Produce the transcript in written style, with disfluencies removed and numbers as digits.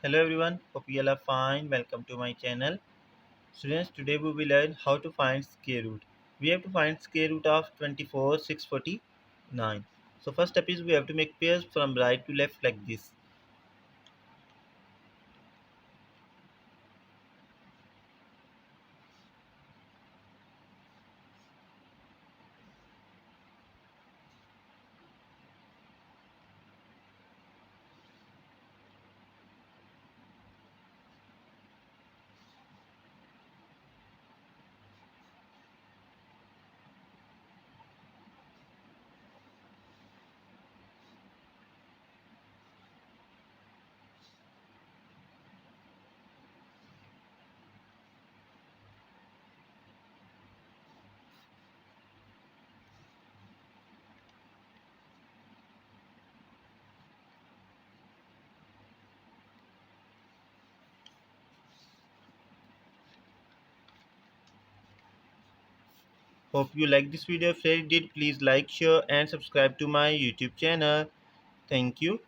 Hello everyone, hope you all are fine. Welcome to my channel. Students, today we will learn how to find square root. We have to find square root of 24, 649. So first step is we have to make pairs from right to left like this. Hope you like this video. If you did, please like, share and subscribe to my YouTube channel. Thank you.